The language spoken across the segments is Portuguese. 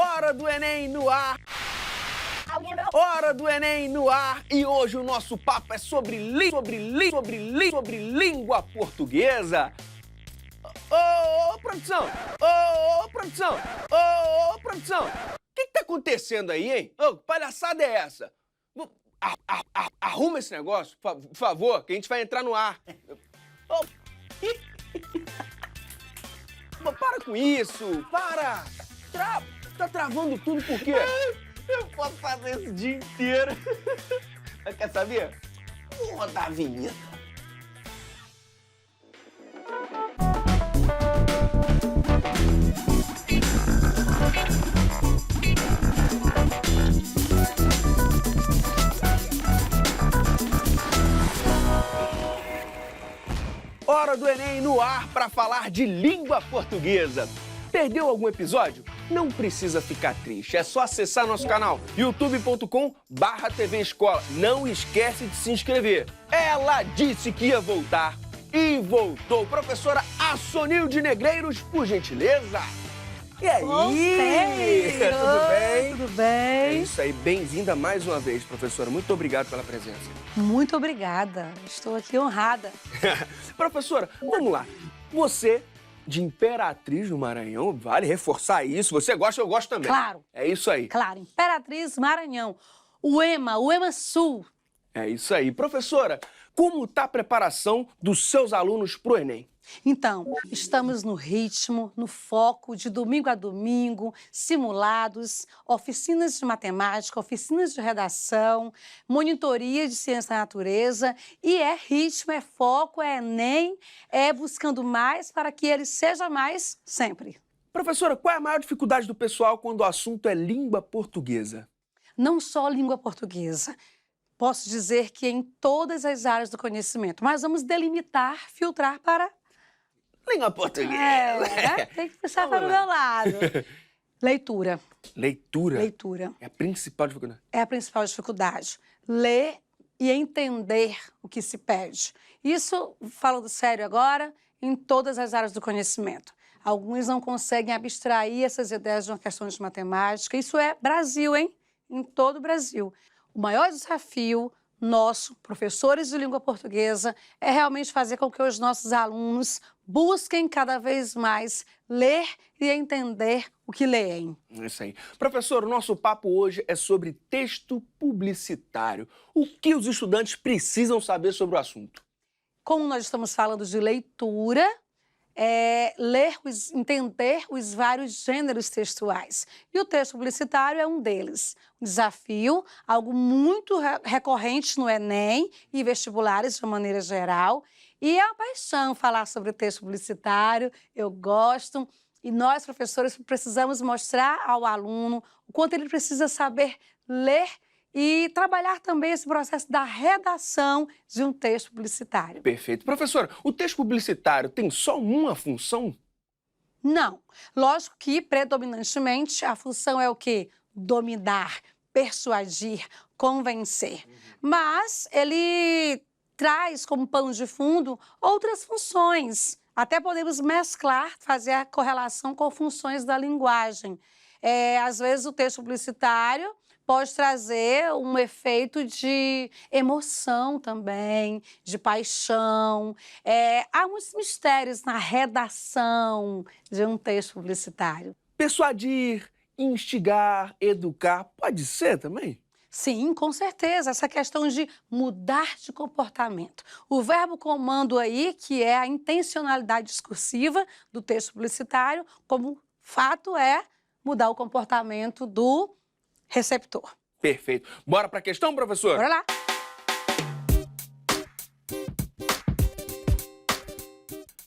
Hora do Enem no ar! Hora do Enem no ar! E hoje o nosso papo é sobre língua portuguesa. Ô, produção! Ô, produção! Ô, produção! O que tá acontecendo aí, hein? Ô, que palhaçada é essa? Arruma esse negócio, por favor, que a gente vai entrar no ar. Ô, para com isso! Para! Tá travando tudo por quê? Eu posso fazer isso o dia inteiro. Mas quer saber? Vou rodar a vinheta. Hora do Enem no ar para falar de língua portuguesa. Perdeu algum episódio? Não precisa ficar triste, é só acessar nosso canal youtube.com/TV Escola. Não esquece de se inscrever. Ela disse que ia voltar e voltou. Professora Assonilde Negreiros, por gentileza. E aí? Voltei. Tudo bem? Tudo bem? É isso aí, bem-vinda mais uma vez, professora. Muito obrigado pela presença. Muito obrigada. Estou aqui honrada. Professora, vamos lá. Você, de Imperatriz do Maranhão, vale reforçar isso. Você gosta, eu gosto também. Claro. É isso aí. Claro, Imperatriz Maranhão. o EMA Sul. É isso aí. Professora, como está a preparação dos seus alunos para o Enem? Então, estamos no ritmo, no foco de domingo a domingo, simulados, oficinas de matemática, oficinas de redação, monitoria de ciência da natureza, e é ritmo, é foco, é Enem, é buscando mais para que ele seja mais sempre. Professora, qual é a maior dificuldade do pessoal quando o assunto é língua portuguesa? Não só língua portuguesa. Posso dizer que em todas as áreas do conhecimento, mas vamos delimitar, filtrar para... Língua portuguesa. né? Tem que puxar para o meu lado. Leitura. Leitura? Leitura. É a principal dificuldade. É a principal dificuldade. Ler e entender o que se pede. Isso, falando sério agora, em todas as áreas do conhecimento. Alguns não conseguem abstrair essas ideias de uma questão de matemática. Isso é Brasil, hein? Em todo o Brasil. O maior desafio nosso, professores de língua portuguesa, é realmente fazer com que os nossos alunos busquem cada vez mais ler e entender o que leem. Isso aí. Professor, o nosso papo hoje é sobre texto publicitário. O que os estudantes precisam saber sobre o assunto? Como nós estamos falando de leitura, entender os vários gêneros textuais. E o texto publicitário é um deles. Um desafio, algo muito recorrente no Enem e vestibulares de uma maneira geral. E é uma paixão falar sobre o texto publicitário, eu gosto. E nós, professores, precisamos mostrar ao aluno o quanto ele precisa saber ler e trabalhar também esse processo da redação de um texto publicitário. Perfeito. Professora, o texto publicitário tem só uma função? Não. Lógico que, predominantemente, a função é o quê? Dominar, persuadir, convencer. Mas ele traz como pano de fundo outras funções. Até podemos mesclar, fazer a correlação com funções da linguagem. Às vezes, o texto publicitário pode trazer um efeito de emoção também, de paixão. Há muitos mistérios na redação de um texto publicitário. Persuadir, instigar, educar, pode ser também? Sim, com certeza, essa questão de mudar de comportamento. O verbo comando aí, que é a intencionalidade discursiva do texto publicitário, como fato é mudar o comportamento do receptor. Perfeito. Bora para a questão, professor? Bora lá.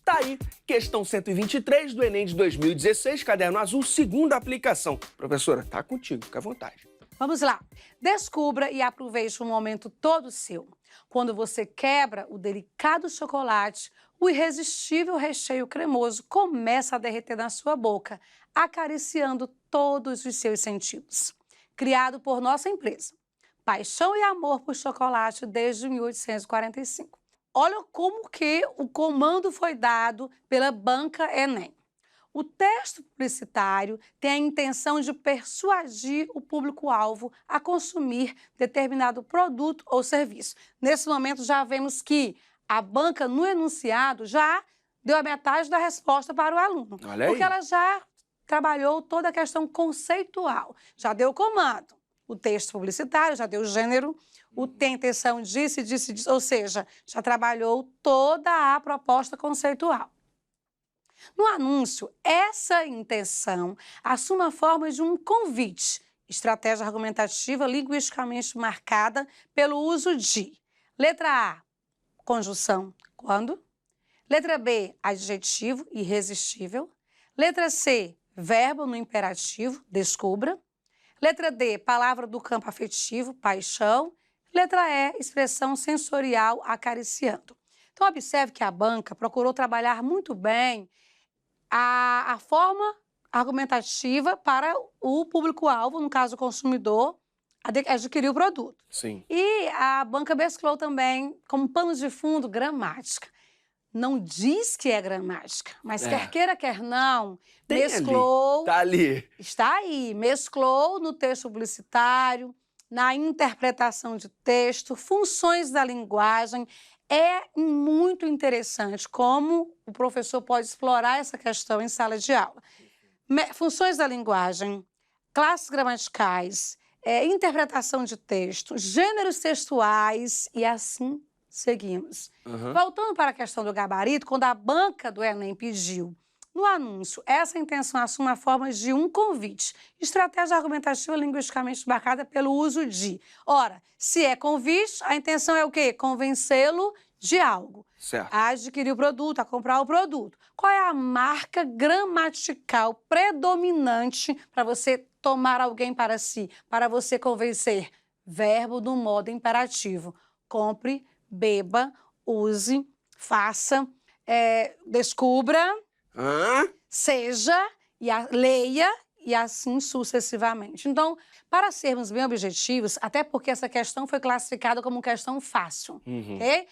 Tá aí, questão 123 do Enem de 2016, caderno azul, segunda aplicação. Professora, tá contigo, fica à vontade. Vamos lá. Descubra e aproveite um momento todo seu. Quando você quebra o delicado chocolate, o irresistível recheio cremoso começa a derreter na sua boca, acariciando todos os seus sentidos. Criado por nossa empresa. Paixão e amor por chocolate desde 1845. Olha como que o comando foi dado pela banca Enem. O texto publicitário tem a intenção de persuadir o público-alvo a consumir determinado produto ou serviço. Nesse momento, já vemos que a banca, no enunciado, já deu a metade da resposta para o aluno. Olha aí. Porque ela já trabalhou toda a questão conceitual, já deu o comando. O texto publicitário já deu o gênero, tem a intenção disso, ou seja, já trabalhou toda a proposta conceitual. No anúncio, essa intenção assume a forma de um convite, estratégia argumentativa linguisticamente marcada pelo uso de letra A, conjunção, quando. Letra B, adjetivo, irresistível. Letra C, verbo no imperativo, descubra. Letra D, palavra do campo afetivo, paixão. Letra E, expressão sensorial, acariciando. Então, observe que a banca procurou trabalhar muito bem a forma argumentativa para o público-alvo, no caso o consumidor, adquirir o produto. Sim. E a banca mesclou também, como pano de fundo, gramática. Não diz que é gramática, mas quer queira, quer não, Tem mesclou... ali, tá ali. Está aí, mesclou no texto publicitário, na interpretação de texto, funções da linguagem. É muito interessante como o professor pode explorar essa questão em sala de aula. Funções da linguagem, classes gramaticais, interpretação de texto, gêneros textuais e assim seguimos. Voltando para a questão do gabarito, quando a banca do Enem pediu no anúncio, essa intenção assume a forma de um convite. Estratégia argumentativa linguisticamente marcada pelo uso de. Ora, se é convite, a intenção é o quê? Convencê-lo de algo. Certo. A adquirir o produto, a comprar o produto. Qual é a marca gramatical predominante para você tomar alguém para si, para você convencer? Verbo do modo imperativo. Compre, beba, use, faça, descubra... seja, leia e assim sucessivamente. Então, para sermos bem objetivos, até porque essa questão foi classificada como questão fácil, ok?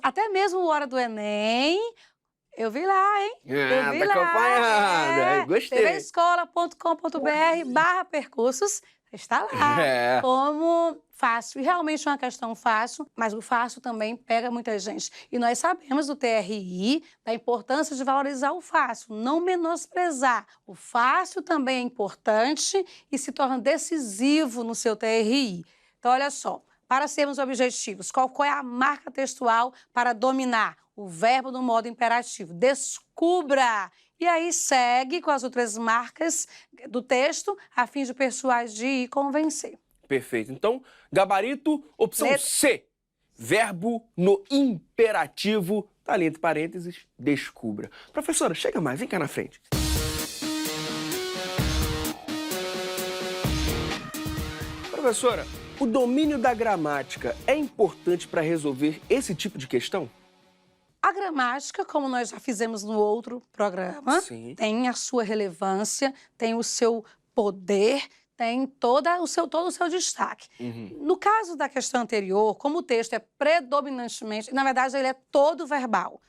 Até mesmo a hora do Enem, eu vi lá, hein? Eu vi tá acompanhando. Gostei. tvescola.com.br/percursos, está lá como fácil. E realmente é uma questão fácil, mas o fácil também pega muita gente. E nós sabemos do TRI da importância de valorizar o fácil, não menosprezar. O fácil também é importante e se torna decisivo no seu TRI. Então, olha só, para sermos objetivos, qual é a marca textual para dominar? O verbo no modo imperativo. Descubra! E aí segue com as outras marcas do texto, a fim de persuadir e convencer. Perfeito. Então, gabarito, opção C. Verbo no imperativo, tá ali entre parênteses, descubra. Professora, chega mais, vem cá na frente. Professora, o domínio da gramática é importante para resolver esse tipo de questão? A gramática, como nós já fizemos no outro programa, tem a sua relevância, tem o seu poder, tem todo o seu destaque. No caso da questão anterior, como o texto é predominantemente, na verdade ele é todo verbal.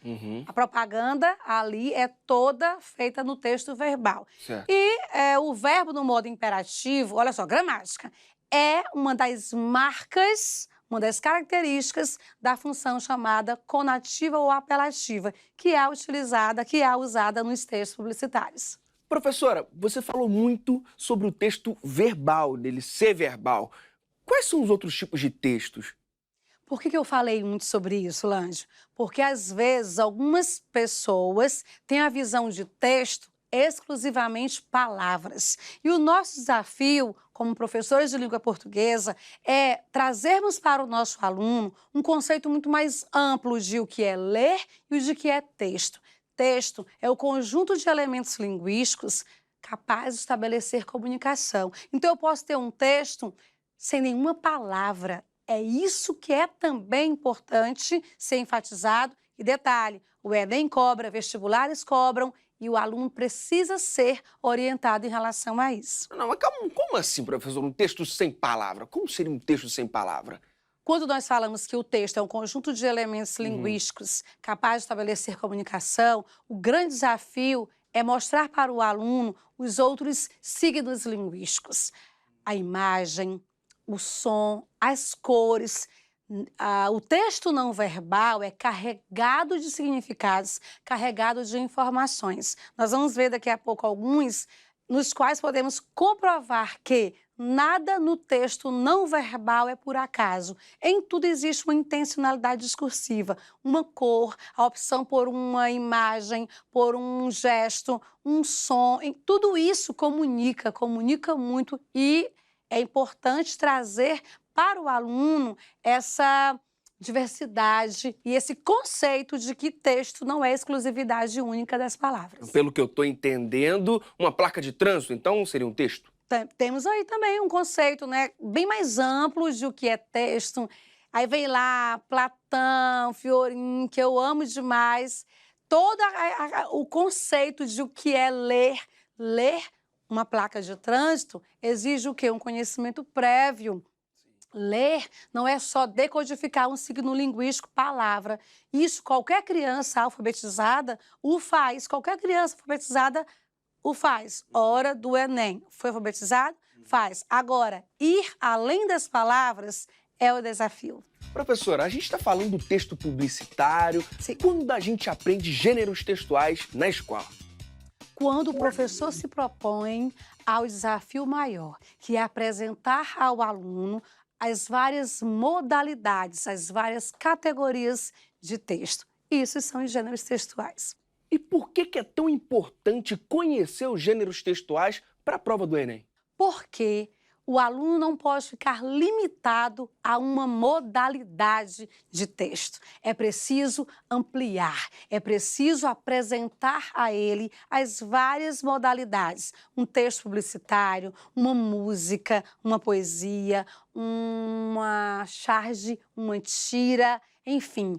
A propaganda ali é toda feita no texto verbal. Certo. E o verbo no modo imperativo, olha só, gramática, é uma das marcas, uma das características da função chamada conativa ou apelativa, que é utilizada, que é usada nos textos publicitários. Professora, você falou muito sobre o texto verbal, dele ser verbal. Quais são os outros tipos de textos? Por que eu falei muito sobre isso, Lange? Porque, às vezes, algumas pessoas têm a visão de texto exclusivamente palavras. E o nosso desafio, como professores de língua portuguesa, é trazermos para o nosso aluno um conceito muito mais amplo de o que é ler e de que é texto. Texto é o conjunto de elementos linguísticos capazes de estabelecer comunicação. Então, eu posso ter um texto sem nenhuma palavra. É isso que é também importante ser enfatizado. E detalhe, o Enem cobra, vestibulares cobram, e o aluno precisa ser orientado em relação a isso. Não, mas como assim, professor, um texto sem palavra? Como seria um texto sem palavra? Quando nós falamos que o texto é um conjunto de elementos linguísticos capaz de estabelecer comunicação, o grande desafio é mostrar para o aluno os outros signos linguísticos. A imagem, o som, as cores. O texto não verbal é carregado de significados, carregado de informações. Nós vamos ver daqui a pouco alguns nos quais podemos comprovar que nada no texto não verbal é por acaso. Em tudo existe uma intencionalidade discursiva, uma cor, a opção por uma imagem, por um gesto, um som. Tudo isso comunica muito e é importante trazer para o aluno essa diversidade e esse conceito de que texto não é exclusividade única das palavras. Pelo que eu estou entendendo, uma placa de trânsito, então, seria um texto? Temos aí também um conceito, né, bem mais amplo de o que é texto. Aí vem lá Platão, Fiorin, que eu amo demais. Todo o conceito de o que é ler. Ler uma placa de trânsito exige o quê? Um conhecimento prévio. Ler não é só decodificar um signo linguístico, palavra. Isso qualquer criança alfabetizada o faz. Qualquer criança alfabetizada o faz. Hora do Enem. Foi alfabetizado? Faz. Agora, ir além das palavras é o desafio. Professora, a gente está falando do texto publicitário. Sim. Quando a gente aprende gêneros textuais na escola? Quando o professor se propõe ao desafio maior, que é apresentar ao aluno as várias modalidades, as várias categorias de texto. Isso são os gêneros textuais. E por que é tão importante conhecer os gêneros textuais para a prova do Enem? Porque o aluno não pode ficar limitado a uma modalidade de texto. É preciso ampliar, é preciso apresentar a ele as várias modalidades. Um texto publicitário, uma música, uma poesia, uma charge, uma tira, enfim,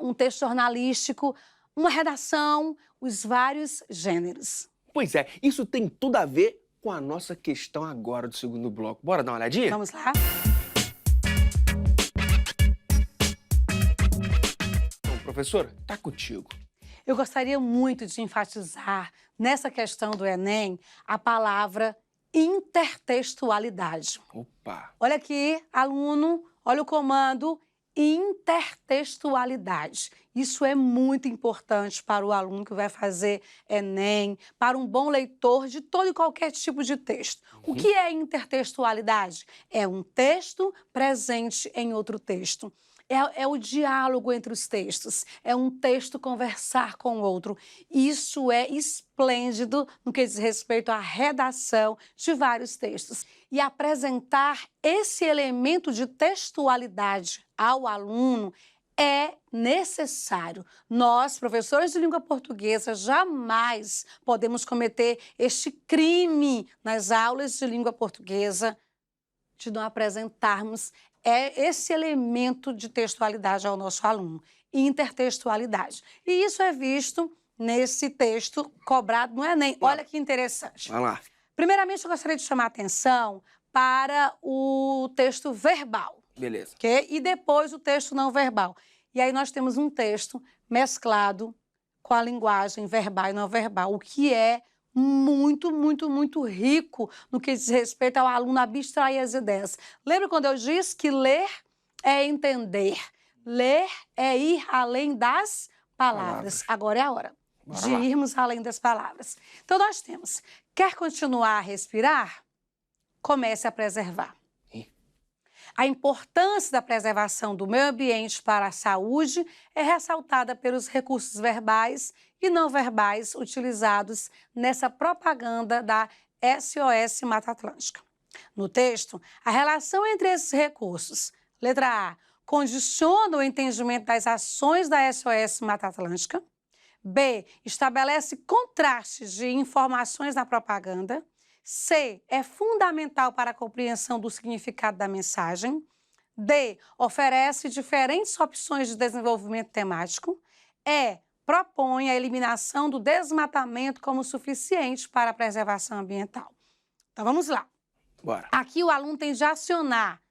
um texto jornalístico, uma redação, os vários gêneros. Pois é, isso tem tudo a ver com a nossa questão agora do segundo bloco. Bora dar uma olhadinha? Vamos lá? Então, professora, tá contigo. Eu gostaria muito de enfatizar nessa questão do Enem a palavra intertextualidade. Opa! Olha aqui, aluno, olha o comando intertextualidade. Isso é muito importante para o aluno que vai fazer Enem, para um bom leitor de todo e qualquer tipo de texto. O que é intertextualidade? É um texto presente em outro texto. É o diálogo entre os textos, é um texto conversar com o outro. Isso é esplêndido no que diz respeito à redação de vários textos. E apresentar esse elemento de textualidade ao aluno é necessário. Nós, professores de língua portuguesa, jamais podemos cometer este crime nas aulas de língua portuguesa de não apresentarmos esse elemento de textualidade ao nosso aluno, intertextualidade. E isso é visto nesse texto cobrado no Enem. Olha que interessante. Vai lá. Primeiramente, eu gostaria de chamar a atenção para o texto verbal. Beleza. Okay? E depois o texto não verbal. E aí nós temos um texto mesclado com a linguagem verbal e não verbal, o que é muito rico no que diz respeito ao aluno abstrair as ideias. Lembra quando eu disse que ler é entender, ler é ir além das palavras. Agora é a hora de irmos além das palavras. Então nós temos, quer continuar a respirar? Comece a preservar. A importância da preservação do meio ambiente para a saúde é ressaltada pelos recursos verbais e não verbais utilizados nessa propaganda da SOS Mata Atlântica. No texto, a relação entre esses recursos, letra A, condiciona o entendimento das ações da SOS Mata Atlântica. B, estabelece contrastes de informações na propaganda. C, é fundamental para a compreensão do significado da mensagem. D, oferece diferentes opções de desenvolvimento temático. E, propõe a eliminação do desmatamento como suficiente para a preservação ambiental. Então, vamos lá. Bora. Aqui o aluno tem de acionar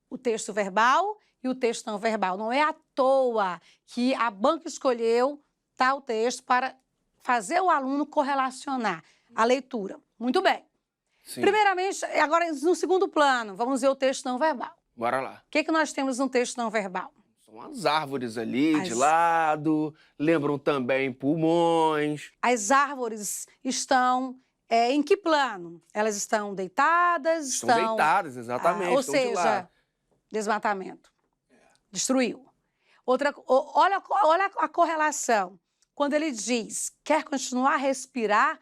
o texto verbal e o texto não verbal. Não é à toa que a banca escolheu tal texto para fazer o aluno correlacionar a leitura. Muito bem. Sim. Primeiramente, agora no segundo plano, vamos ver o texto não verbal. Bora lá. O que nós temos no texto não verbal? São as árvores ali de As- lado, lembram também pulmões. As árvores estão em que plano? Elas estão deitadas? Estão deitadas, exatamente. Ou estão de seja, lado. desmatamento. Destruiu. Olha a correlação. Quando ele diz, quer continuar a respirar,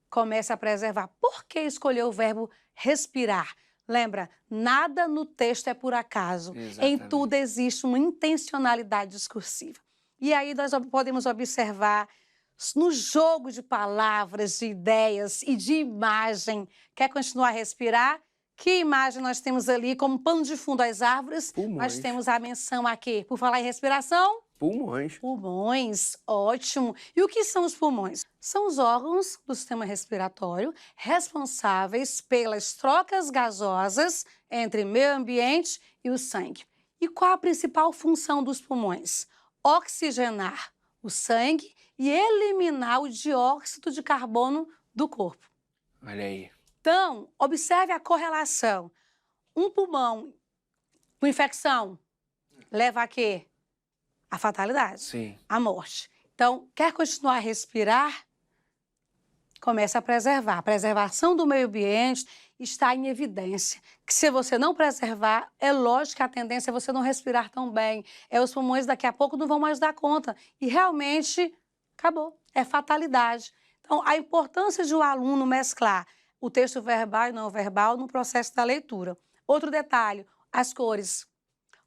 comece a preservar. Por que escolher o verbo respirar? Lembra, nada no texto é por acaso. Em Exatamente. tudo existe uma intencionalidade discursiva. E aí nós podemos observar no jogo de palavras, de ideias e de imagem. Quer continuar a respirar? Que imagem nós temos ali como pano de fundo as árvores? Pulmões. Nós temos a menção aqui, por falar em respiração, Pulmões. pulmões, ótimo. E o que são os pulmões? São os órgãos do sistema respiratório responsáveis pelas trocas gasosas entre meio ambiente e o sangue. E qual a principal função dos pulmões? Oxigenar o sangue e eliminar o dióxido de carbono do corpo. Olha aí. Então, observe a correlação. Um pulmão com infecção leva a quê? A fatalidade, Sim. a morte. Então, quer continuar a respirar? Comece a preservar. A preservação do meio ambiente está em evidência. Que se você não preservar, é lógico que a tendência é você não respirar tão bem. Os pulmões daqui a pouco não vão mais dar conta. E realmente, acabou. É fatalidade. Então, a importância de o aluno mesclar o texto verbal e não verbal no processo da leitura. Outro detalhe, as cores.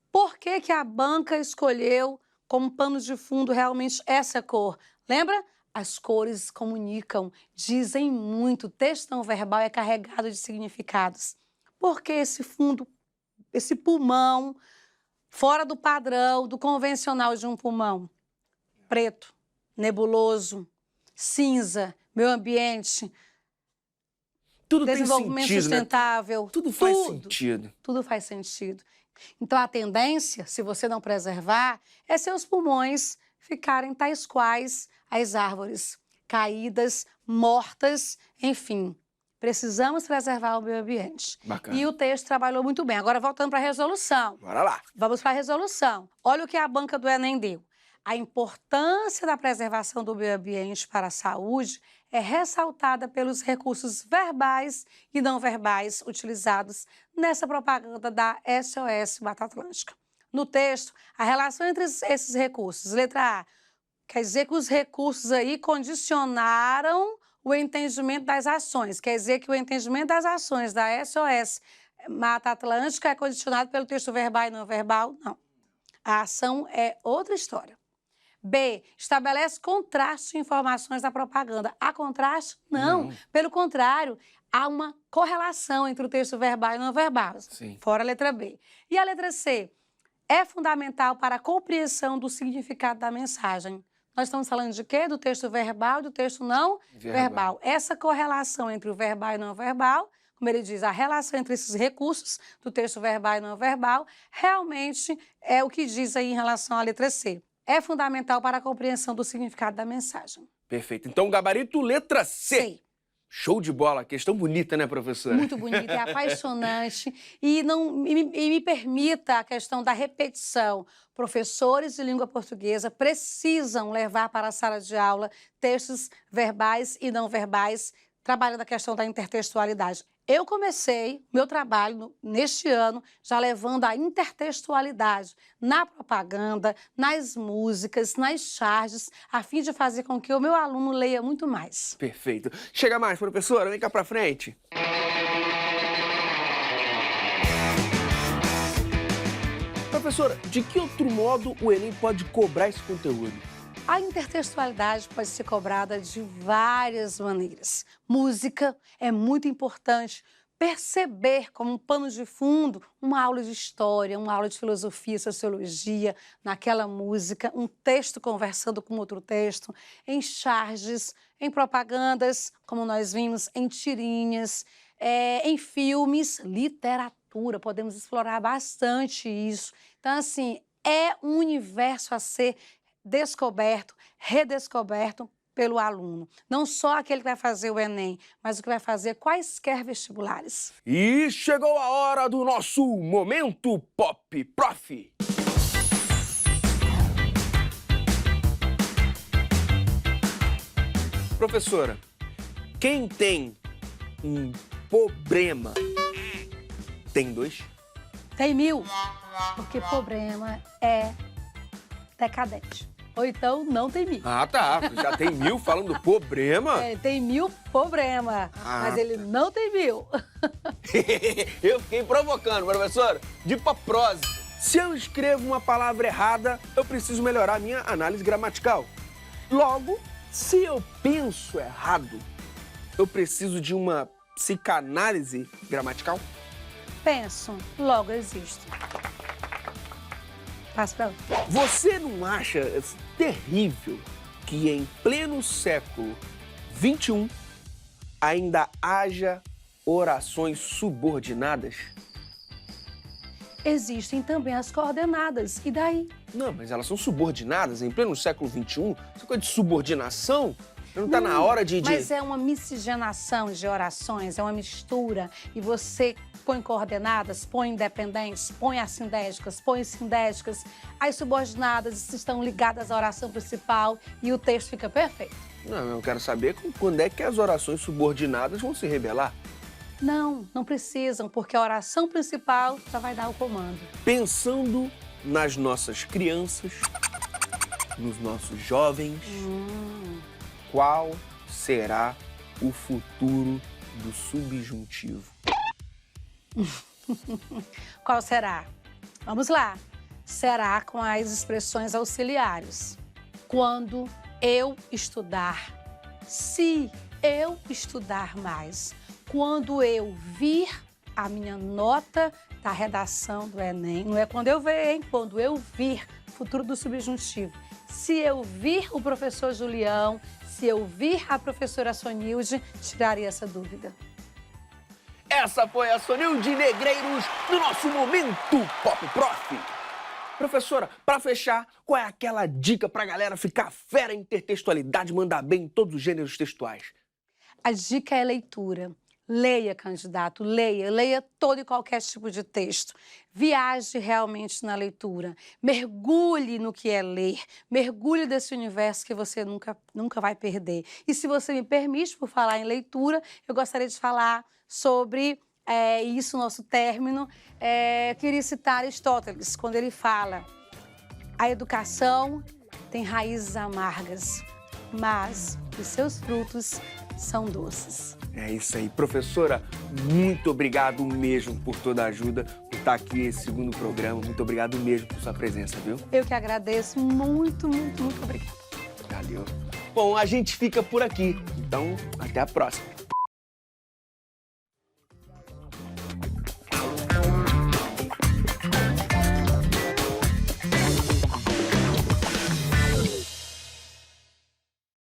Por que a banca escolheu como pano de fundo realmente essa cor? Lembra? As cores comunicam, dizem muito. O texto não verbal é carregado de significados. Por que esse fundo, esse pulmão, fora do padrão, do convencional de um pulmão? Preto, nebuloso, cinza, meio ambiente, Tudo tem desenvolvimento sentido, né? sustentável. Tudo faz sentido. Tudo faz sentido. Então, a tendência, se você não preservar, é seus pulmões ficarem tais quais as árvores, caídas, mortas, enfim. Precisamos preservar o meio ambiente. Bacana. E o texto trabalhou muito bem. Agora, voltando para a resolução. Bora lá. Vamos para a resolução. Olha o que a banca do Enem deu. A importância da preservação do meio ambiente para a saúde é ressaltada pelos recursos verbais e não verbais utilizados nessa propaganda da SOS Mata Atlântica. No texto, a relação entre esses recursos, letra A, quer dizer que os recursos aí condicionaram o entendimento das ações, quer dizer que o entendimento das ações da SOS Mata Atlântica é condicionado pelo texto verbal e não verbal? Não. A ação é outra história. B, estabelece contraste de informações da propaganda. Há contraste? Não. Pelo contrário, há uma correlação entre o texto verbal e não verbal. Sim. Fora a letra B. E a letra C? É fundamental para a compreensão do significado da mensagem. Nós estamos falando de quê? Do texto verbal e do texto não verbal. Essa correlação entre o verbal e não verbal, como ele diz, a relação entre esses recursos do texto verbal e não verbal, realmente é o que diz aí em relação à letra C. É fundamental para a compreensão do significado da mensagem. Perfeito. Então, gabarito letra C. C. Show de bola. Questão bonita, né, professora? Muito bonita, é apaixonante. E me permita a questão da repetição. Professores de língua portuguesa precisam levar para a sala de aula textos verbais e não verbais, trabalhando a questão da intertextualidade. Eu comecei meu trabalho neste ano já levando a intertextualidade na propaganda, nas músicas, nas charges, a fim de fazer com que o meu aluno leia muito mais. Perfeito. Chega mais, professora. Vem cá pra frente. Professora, de que outro modo o Enem pode cobrar esse conteúdo? A intertextualidade pode ser cobrada de várias maneiras. Música é muito importante. Perceber como um pano de fundo uma aula de história, uma aula de filosofia, sociologia, naquela música, um texto conversando com outro texto, em charges, em propagandas, como nós vimos, em tirinhas, em filmes, literatura, podemos explorar bastante isso. Então, assim, é um universo a ser descoberto, redescoberto pelo aluno. Não só aquele que vai fazer o Enem, mas o que vai fazer quaisquer vestibulares. E chegou a hora do nosso Momento Pop Prof. Professora, quem tem um problema tem dois? Tem 1000, porque problema é decadente. Ou então não tem 1000. Ah, tá. Já tem 1000 falando problema? É, tem 1000 problema, mas ele não tem 1000. Eu fiquei provocando, professora, de paprose. Se eu escrevo uma palavra errada, eu preciso melhorar minha análise gramatical. Logo, se eu penso errado, eu preciso de uma psicanálise gramatical? Penso, logo existo. Passa pra outra. Você não acha terrível que em pleno século XXI ainda haja orações subordinadas? Existem também as coordenadas, e daí? Não, mas elas são subordinadas em pleno século XXI. Essa coisa de subordinação, não tá na hora de... Mas é uma miscigenação de orações, é uma mistura. E você põe coordenadas, põe independentes, põe assindéticas, põe sindéticas. As subordinadas estão ligadas à oração principal e o texto fica perfeito. Não, eu quero saber quando é que as orações subordinadas vão se rebelar. Não precisam, porque a oração principal já vai dar o comando. Pensando nas nossas crianças, nos nossos jovens, qual será o futuro do subjuntivo? Qual será? Vamos lá. Será com as expressões auxiliares. Quando eu estudar, se eu estudar mais, quando eu vir a minha nota da redação do Enem, não é quando eu ver, hein? Quando eu vir, futuro do subjuntivo. Se eu vir o professor Julião, se eu vir a professora Sonilde, tiraria essa dúvida. Essa foi a Sonilde Negreiros no nosso Momento Pop Prof. Professora, para fechar, qual é aquela dica pra galera ficar fera em intertextualidade e mandar bem em todos os gêneros textuais? A dica é leitura. Leia, candidato, leia todo e qualquer tipo de texto. Viaje realmente na leitura. Mergulhe no que é ler. Mergulhe desse universo que você nunca vai perder. E se você me permite, por falar em leitura, eu gostaria de falar sobre isso, nosso término. Queria citar Aristóteles, quando ele fala: a educação tem raízes amargas, mas os seus frutos são doces. É isso aí, professora, muito obrigado mesmo por toda a ajuda, por estar aqui nesse segundo programa. Muito obrigado mesmo por sua presença, viu? Eu que agradeço, muito obrigada. Valeu. Bom, a gente fica por aqui, então até a próxima.